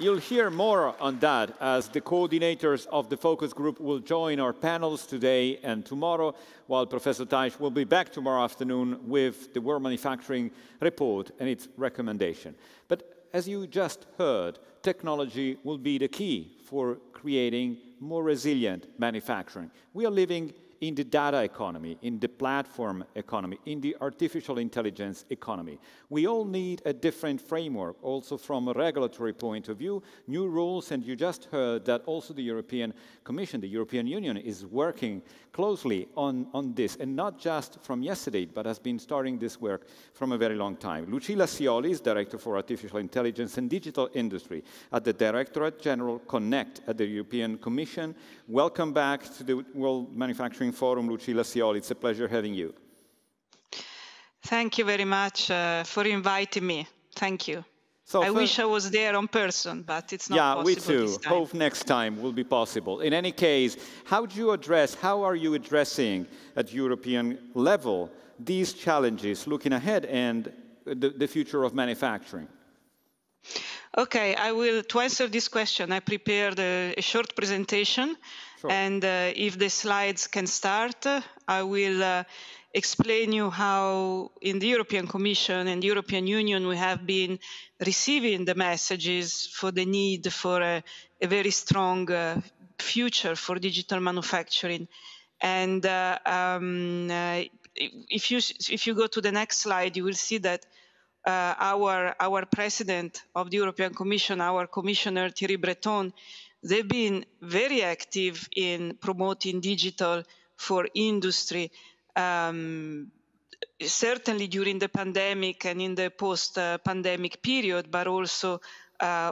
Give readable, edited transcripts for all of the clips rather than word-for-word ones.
You'll hear more on that as the coordinators of the focus group will join our panels today and tomorrow, while Professor Teich will be back tomorrow afternoon with the World Manufacturing Report and its recommendation. But as you just heard, technology will be the key for creating more resilient manufacturing. We are living in the data economy, in the platform economy, in the artificial intelligence economy. We all need a different framework, also from a regulatory point of view, new rules, and you just heard that also the European Commission, the European Union, is working closely on this, and not just from yesterday, but has been starting this work from a very long time. Lucilla Sioli is Director for Artificial Intelligence and Digital Industry at the Directorate-General Connect at the European Commission. Welcome back to the World Manufacturing Forum, Lucilla Sioli. It's a pleasure having you. Thank you very much for inviting me. Thank you. So I wish I was there in person, but it's not possible this time. Yeah, we too. Hope next time will be possible. In any case, how are you addressing at European level these challenges, looking ahead and the future of manufacturing? Okay, to answer this question, I prepared a short presentation. Sure. And if the slides can start, I will explain you how in the European Commission and the European Union we have been receiving the messages for the need for a very strong future for digital manufacturing. And if you go to the next slide, you will see that our president of the European Commission, our Commissioner Thierry Breton, they've been very active in promoting digital for industry, certainly during the pandemic and in the post-pandemic period, but also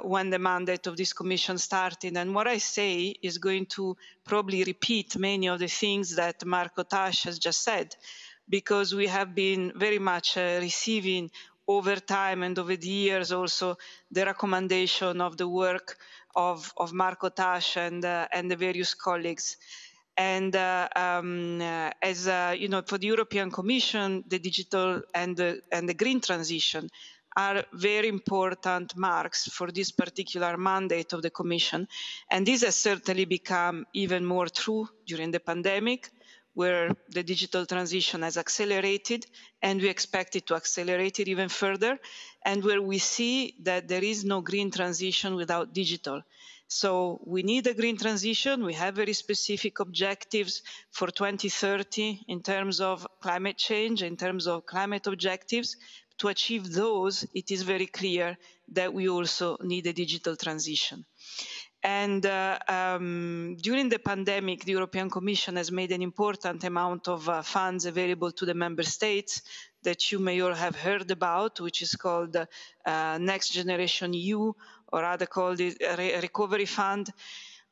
when the mandate of this commission started. And what I say is going to probably repeat many of the things that Marco Tasch has just said, because we have been very much receiving over time and over the years also the recommendation of the work of Marco Tasch and the various colleagues. And as you know, for the European Commission, the digital and the green transition are very important marks for this particular mandate of the Commission. And this has certainly become even more true during the pandemic, where the digital transition has accelerated, and we expect it to accelerate it even further, and where we see that there is no green transition without digital. So we need a green transition. We have very specific objectives for 2030 in terms of climate change, in terms of climate objectives. To achieve those, it is very clear that we also need a digital transition. And during the pandemic, the European Commission has made an important amount of funds available to the member states that you may all have heard about, which is called Next Generation EU, or rather called the Recovery Fund.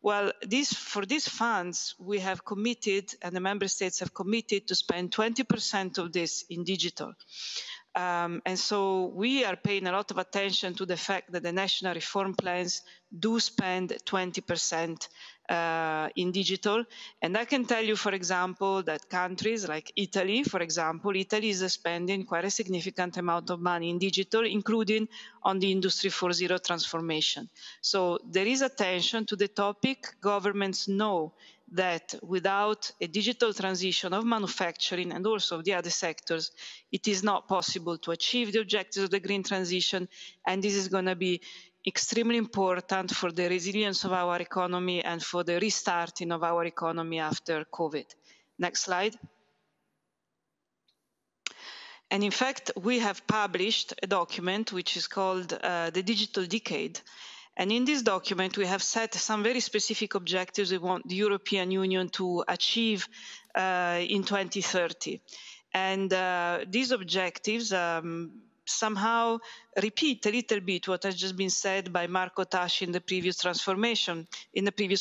Well, for these funds, we have committed, and the member states have committed to spend 20% of this in digital. And so we are paying a lot of attention to the fact that the national reform plans do spend 20% in digital. And I can tell you, for example, that countries like Italy, for example, Italy is spending quite a significant amount of money in digital, including on the Industry 4.0 transformation. So there is attention to the topic. Governments know that without a digital transition of manufacturing and also of the other sectors, it is not possible to achieve the objectives of the green transition. And this is going to be extremely important for the resilience of our economy and for the restarting of our economy after COVID. Next slide. And in fact, we have published a document which is called the Digital Decade. And in this document, we have set some very specific objectives we want the European Union to achieve in 2030. And these objectives somehow repeat a little bit what has just been said by Marco Tasch in the previous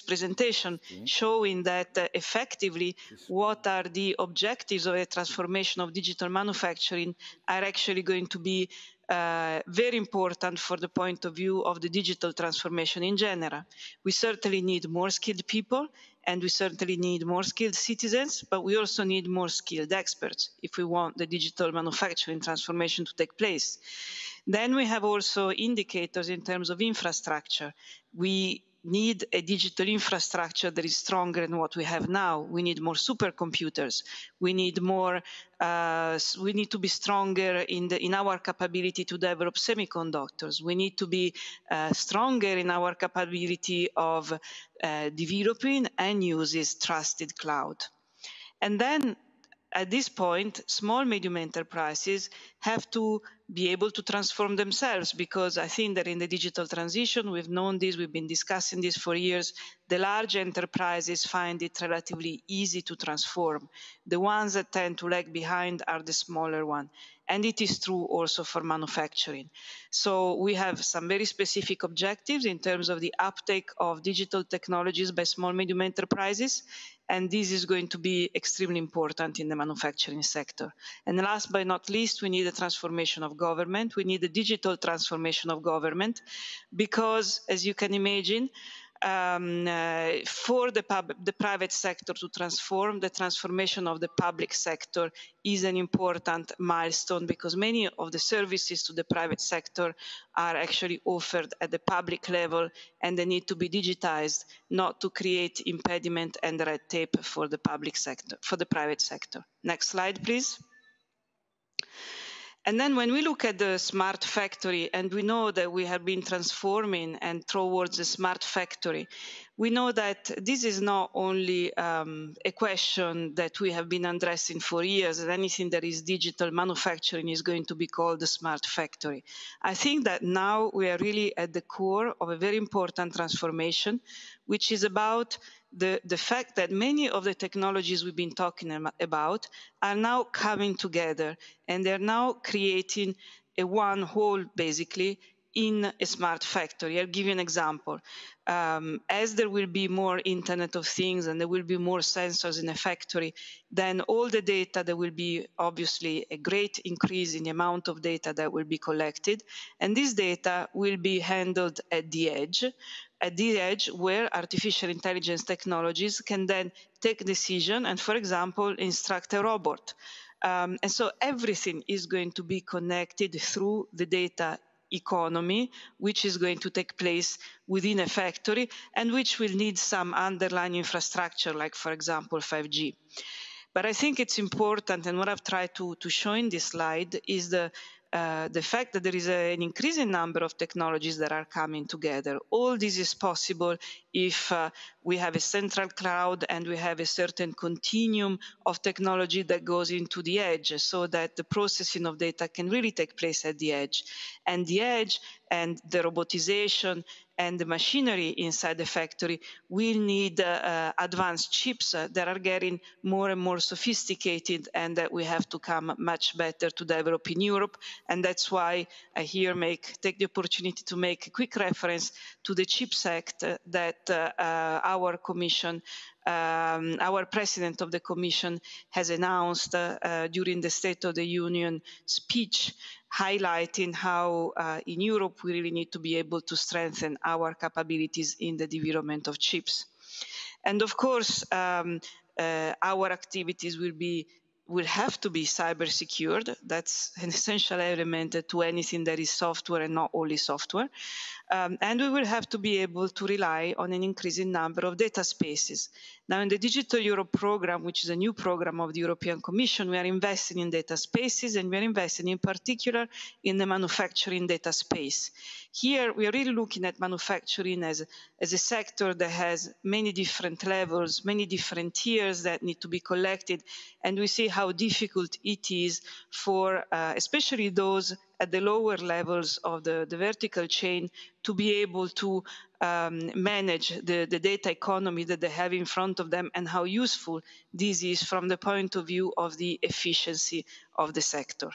presentation, showing that effectively what are the objectives of a transformation of digital manufacturing are actually going to be very important for the point of view of the digital transformation in general. We certainly need more skilled people, and we certainly need more skilled citizens, but we also need more skilled experts if we want the digital manufacturing transformation to take place. Then we have also indicators in terms of infrastructure. We need a digital infrastructure that is stronger than what we have now. We need more supercomputers. We need more. We need to be stronger in our capability to develop semiconductors. We need to be stronger in our capability of developing and using trusted cloud. And then at this point, small, medium enterprises have to be able to transform themselves, because I think that in the digital transition, we've known this, we've been discussing this for years, the large enterprises find it relatively easy to transform. The ones that tend to lag behind are the smaller ones. And it is true also for manufacturing. So we have some very specific objectives in terms of the uptake of digital technologies by small, medium enterprises. And this is going to be extremely important in the manufacturing sector. And last but not least, we need a transformation of government. We need a digital transformation of government, because, as you can imagine, for the private sector to transform, the transformation of the public sector is an important milestone, because many of the services to the private sector are actually offered at the public level, and they need to be digitized, not to create impediment and red tape for the public sector, for the private sector. Next slide, please. And then when we look at the smart factory, and we know that we have been transforming and towards a smart factory, we know that this is not only a question that we have been addressing for years, that anything that is digital manufacturing is going to be called a smart factory. I think that now we are really at the core of a very important transformation, which is about the fact that many of the technologies we've been talking about are now coming together, and they're now creating a one whole, basically, in a smart factory. I'll give you an example. As there will be more Internet of Things and there will be more sensors in a factory, then all the data, there will be obviously a great increase in the amount of data that will be collected. And this data will be handled at the edge, where artificial intelligence technologies can then take decision and, for example, instruct a robot. And so everything is going to be connected through the data economy, which is going to take place within a factory and which will need some underlying infrastructure, like, for example, 5G. But I think it's important, and what I've tried to show in this slide is the fact that there is an increasing number of technologies that are coming together. All this is possible if we have a central cloud and we have a certain continuum of technology that goes into the edge, so that the processing of data can really take place at the edge. And the edge and the robotization and the machinery inside the factory will need advanced chips that are getting more and more sophisticated, and that we have to come much better to develop in Europe. And that's why I here take the opportunity to make a quick reference to the CHIPS Act that our Commission, our President of the Commission has announced during the State of the Union speech, highlighting how in Europe we really need to be able to strengthen our capabilities in the development of chips. And of course, our activities will have to be cyber secured. That's an essential element to anything that is software and not only software. And we will have to be able to rely on an increasing number of data spaces. Now, in the Digital Europe program, which is a new program of the European Commission, we are investing in data spaces, and we are investing in particular in the manufacturing data space. Here, we are really looking at manufacturing as a sector that has many different levels, many different tiers that need to be collected, and we see how difficult it is for especially those at the lower levels of the vertical chain to be able to manage the data economy that they have in front of them, and how useful this is from the point of view of the efficiency of the sector.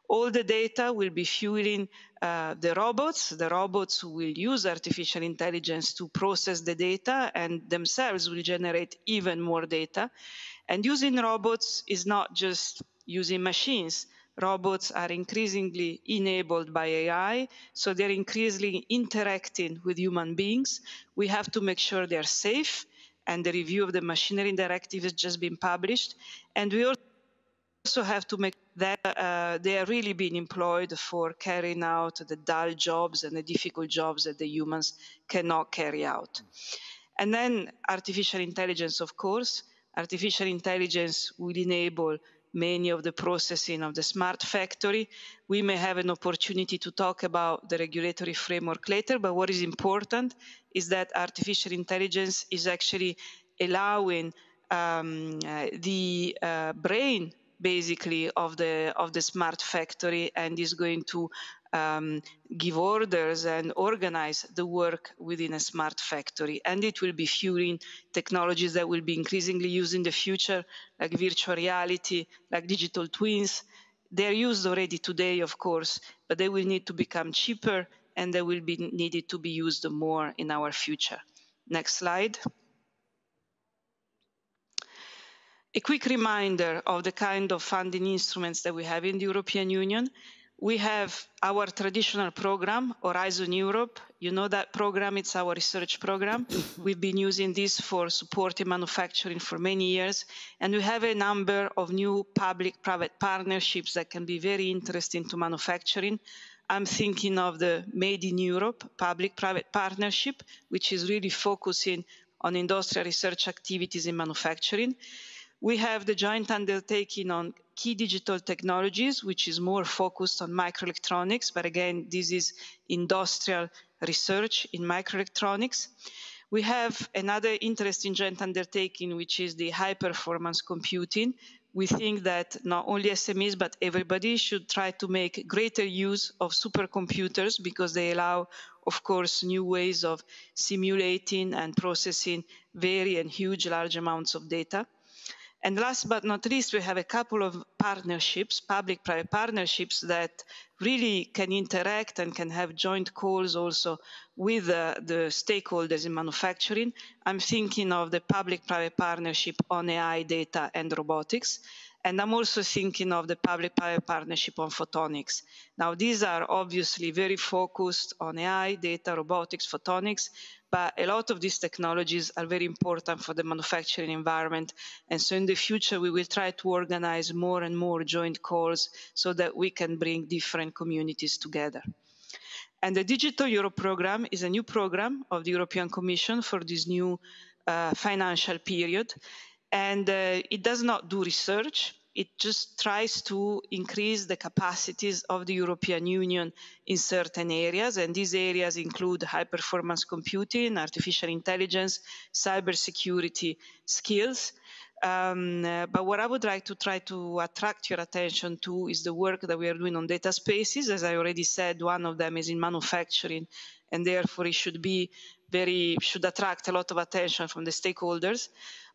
All the data will be fueling the robots. The robots will use artificial intelligence to process the data, and themselves will generate even more data. And using robots is not just using machines. Robots are increasingly enabled by AI, so they're increasingly interacting with human beings. We have to make sure they're safe, and the review of the Machinery Directive has just been published. And we also also have to make that they are really being employed for carrying out the dull jobs and the difficult jobs that the humans cannot carry out. And then artificial intelligence, of course. Artificial intelligence will enable many of the processing of the smart factory. We may have an opportunity to talk about the regulatory framework later, but what is important is that artificial intelligence is actually allowing the brain basically of the smart factory, and is going to give orders and organize the work within a smart factory. And it will be fueling technologies that will be increasingly used in the future, like virtual reality, like digital twins. They're used already today, of course, but they will need to become cheaper, and they will be needed to be used more in our future. Next slide. A quick reminder of the kind of funding instruments that we have in the European Union. We have our traditional program, Horizon Europe. You know that program, it's our research program. We've been using this for supporting manufacturing for many years. And we have a number of new public-private partnerships that can be very interesting to manufacturing. I'm thinking of the Made in Europe public-private partnership, which is really focusing on industrial research activities in manufacturing. We have the joint undertaking on key digital technologies, which is more focused on microelectronics, but again, this is industrial research in microelectronics. We have another interesting joint undertaking, which is the high-performance computing. We think that not only SMEs, but everybody should try to make greater use of supercomputers, because they allow, of course, new ways of simulating and processing very and huge large amounts of data. And last but not least, we have a couple of partnerships, public-private partnerships, that really can interact and can have joint calls also with the stakeholders in manufacturing. I'm thinking of the public-private partnership on AI, data, and robotics. And I'm also thinking of the public-private partnership on photonics. Now, these are obviously very focused on AI, data, robotics, photonics, but a lot of these technologies are very important for the manufacturing environment. And so in the future, we will try to organize more and more joint calls so that we can bring different communities together. And the Digital Europe program is a new program of the European Commission for this new financial period. And it does not do research. It just tries to increase the capacities of the European Union in certain areas. And these areas include high-performance computing, artificial intelligence, cybersecurity skills. But what I would like to try to attract your attention to is the work that we are doing on data spaces. As I already said, one of them is in manufacturing, and therefore it should attract a lot of attention from the stakeholders.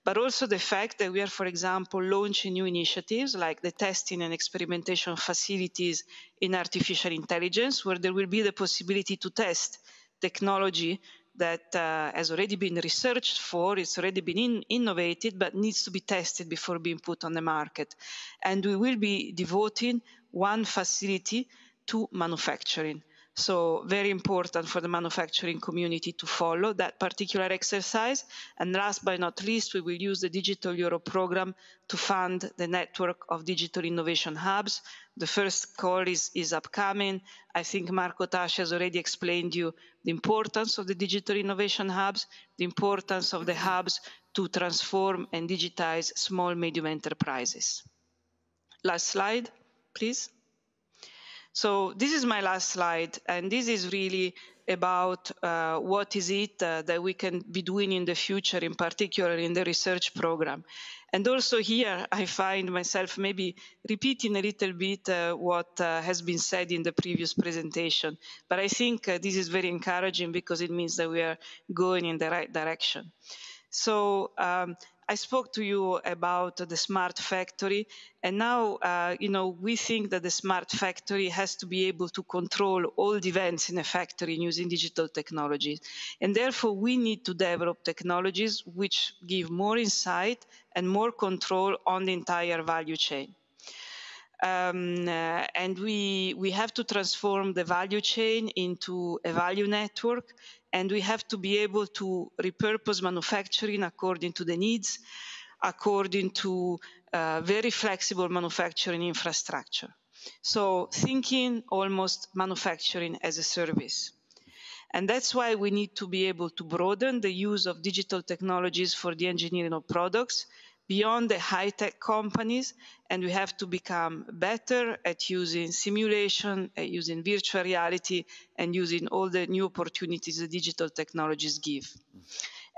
But also the fact that we are, for example, launching new initiatives like the testing and experimentation facilities in artificial intelligence, where there will be the possibility to test technology that has already been researched for, it's already been innovated, but needs to be tested before being put on the market. And we will be devoting one facility to manufacturing. So very important for the manufacturing community to follow that particular exercise. And last but not least, we will use the Digital Europe program to fund the network of digital innovation hubs. The first call is upcoming. I think Marco Tasci has already explained to you the importance of the digital innovation hubs, the importance of the hubs to transform and digitize small, medium enterprises. Last slide, please. So this is my last slide, and this is really about what is it that we can be doing in the future, in particular in the research program. And also here, I find myself maybe repeating a little bit what has been said in the previous presentation. But I think this is very encouraging, because it means that we are going in the right direction. So I spoke to you about the smart factory, and now we think that the smart factory has to be able to control all the events in a factory using digital technologies. And therefore, we need to develop technologies which give more insight and more control on the entire value chain. And we have to transform the value chain into a value network, and we have to be able to repurpose manufacturing according to the needs, according to very flexible manufacturing infrastructure. So thinking almost manufacturing as a service. And that's why we need to be able to broaden the use of digital technologies for the engineering of products beyond the high-tech companies, and we have to become better at using simulation, at using virtual reality, and using all the new opportunities the digital technologies give.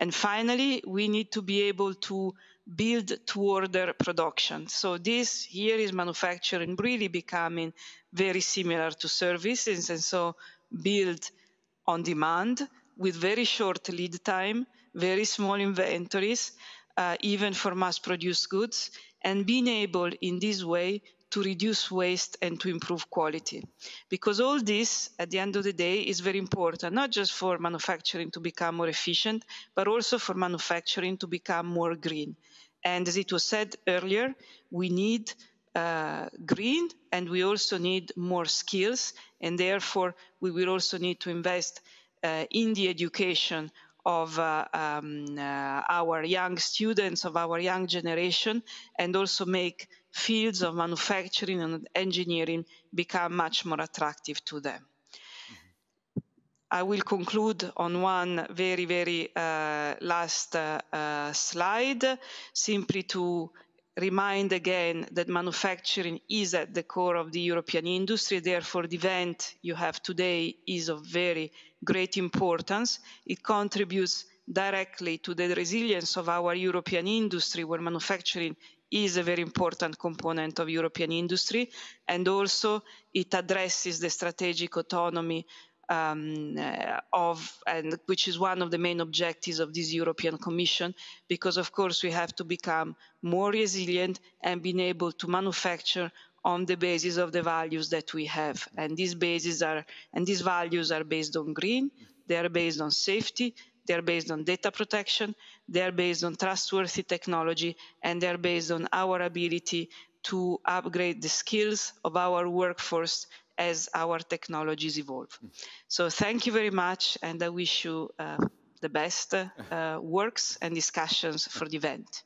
And finally, we need to be able to build to order production. So this here is manufacturing really becoming very similar to services, and so build on demand with very short lead time, very small inventories, even for mass-produced goods, and being able in this way to reduce waste and to improve quality. Because all this, at the end of the day, is very important, not just for manufacturing to become more efficient, but also for manufacturing to become more green. And as it was said earlier, we need green, and we also need more skills, and therefore we will also need to invest in the education of our young students, of our young generation, and also make fields of manufacturing and engineering become much more attractive to them. I will conclude on one very, very last slide, simply to remind again that manufacturing is at the core of the European industry. Therefore, the event you have today is of very great importance. It contributes directly to the resilience of our European industry, where manufacturing is a very important component of European industry, and also it addresses the strategic autonomy which is one of the main objectives of this European Commission, because of course we have to become more resilient and being able to manufacture on the basis of the values that we have. And these values are based on green, they are based on safety, they are based on data protection, they are based on trustworthy technology, and they are based on our ability to upgrade the skills of our workforce as our technologies evolve. So thank you very much, and I wish you the best works and discussions for the event.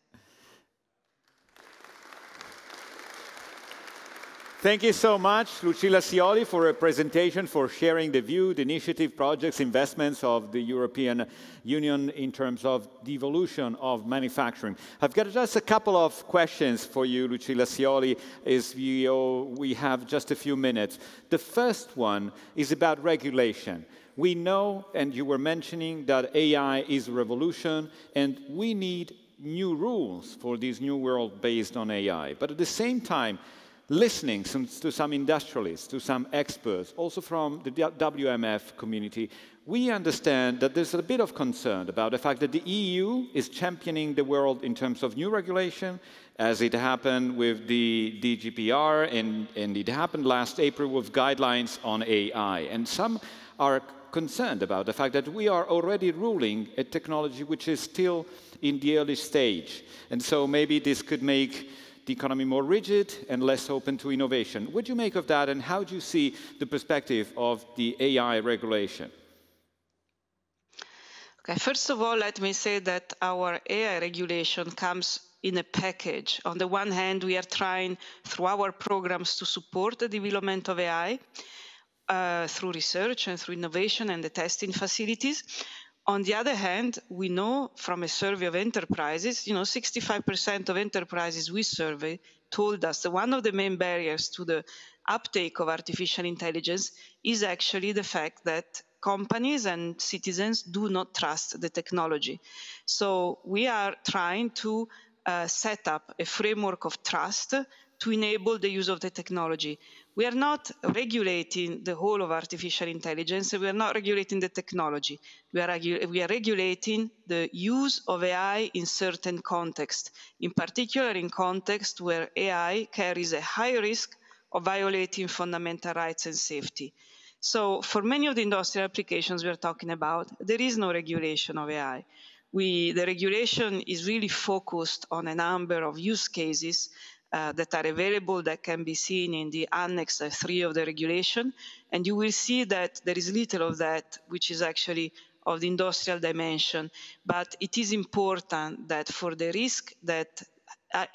Thank you so much, Lucilla Sioli, for a presentation, for sharing the view, the initiative, projects, investments of the European Union in terms of the evolution of manufacturing. I've got just a couple of questions for you, Lucilla Sioli, as we have just a few minutes. The first one is about regulation. We know, and you were mentioning, that AI is a revolution, and we need new rules for this new world based on AI. But at the same time, listening to some industrialists, to some experts, also from the WMF community, we understand that there's a bit of concern about the fact that the EU is championing the world in terms of new regulation, as it happened with the GDPR, and it happened last April with guidelines on AI. And some are concerned about the fact that we are already ruling a technology which is still in the early stage. And so maybe this could make the economy more rigid and less open to innovation. What do you make of that, and how do you see the perspective of the AI regulation? Okay, first of all, let me say that our AI regulation comes in a package. On the one hand, we are trying through our programs to support the development of AI through research and through innovation and the testing facilities. On the other hand, we know from a survey of enterprises, 65% of enterprises we survey told us that one of the main barriers to the uptake of artificial intelligence is actually the fact that companies and citizens do not trust the technology. So we are trying to set up a framework of trust to enable the use of the technology. We are not regulating the whole of artificial intelligence. We are not regulating the technology. We are regulating the use of AI in certain contexts, in particular in contexts where AI carries a high risk of violating fundamental rights and safety. So for many of the industrial applications we are talking about, there is no regulation of AI. The regulation is really focused on a number of use cases that are available, that can be seen in the Annex 3 of the regulation. And you will see that there is little of that which is actually of the industrial dimension. But it is important that for the risk that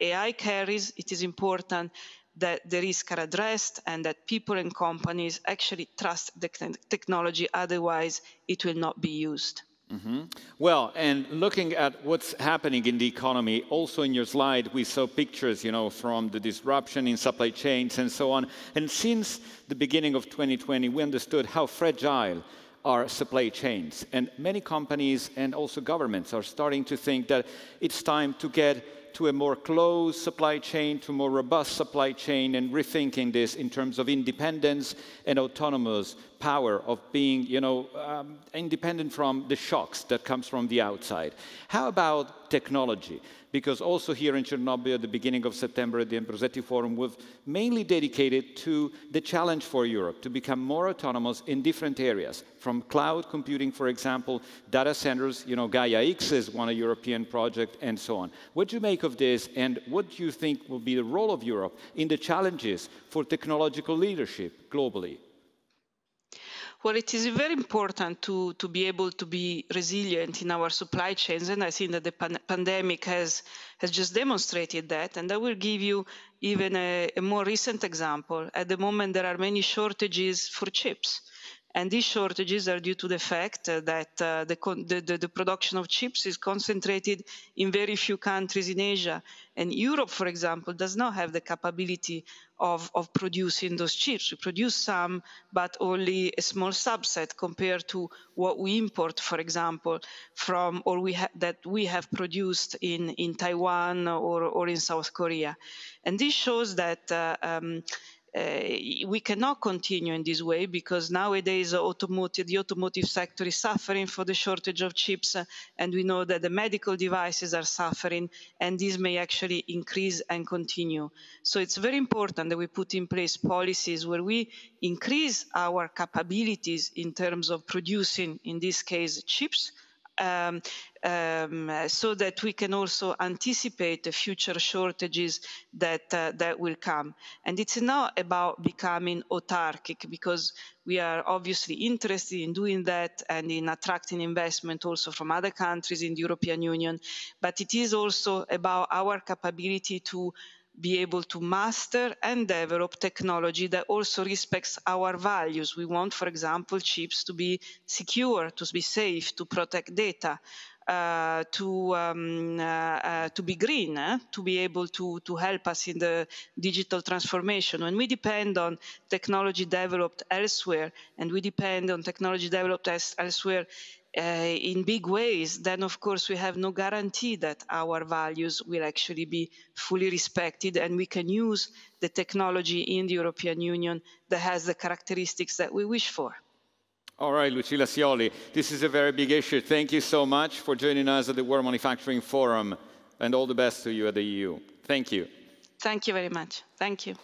AI carries, it is important that the risks are addressed and that people and companies actually trust the technology, otherwise it will not be used. Well, and looking at what's happening in the economy, also in your slide, we saw pictures, from the disruption in supply chains and so on. And since the beginning of 2020, we understood how fragile are supply chains. And many companies and also governments are starting to think that it's time to get to a more closed supply chain, to a more robust supply chain, and rethinking this in terms of independence and autonomous power of being, independent from the shocks that comes from the outside. How about technology? Because also here in Chernobyl at the beginning of September, the Ambrosetti Forum was mainly dedicated to the challenge for Europe to become more autonomous in different areas, from cloud computing, for example, data centers, Gaia X is one European project, and so on. What do you make of this, and what do you think will be the role of Europe in the challenges for technological leadership globally? Well, it is very important to be able to be resilient in our supply chains, and I think that the pandemic has just demonstrated that. And I will give you even a more recent example. At the moment, there are many shortages for chips. And these shortages are due to the fact that the production of chips is concentrated in very few countries in Asia. And Europe, for example, does not have the capability of producing those chips. We produce some, but only a small subset compared to what we import, for example, from that we have produced in Taiwan or in South Korea. And this shows that we cannot continue in this way, because nowadays the automotive sector is suffering for the shortage of chips, and we know that the medical devices are suffering, and this may actually increase and continue. So it's very important that we put in place policies where we increase our capabilities in terms of producing, in this case, chips, so that we can also anticipate the future shortages that will come. And it's not about becoming autarkic, because we are obviously interested in doing that and in attracting investment also from other countries in the European Union. But it is also about our capability to be able to master and develop technology that also respects our values. We want, for example, chips to be secure, to be safe, to protect data, to be green, to be able to help us in the digital transformation. When we depend on technology developed elsewhere, and we depend on technology developed elsewhere in big ways, then of course we have no guarantee that our values will actually be fully respected, and we can use the technology in the European Union that has the characteristics that we wish for. All right, Lucilla Sioli, this is a very big issue. Thank you so much for joining us at the World Manufacturing Forum, and all the best to you at the EU. Thank you. Thank you very much. Thank you.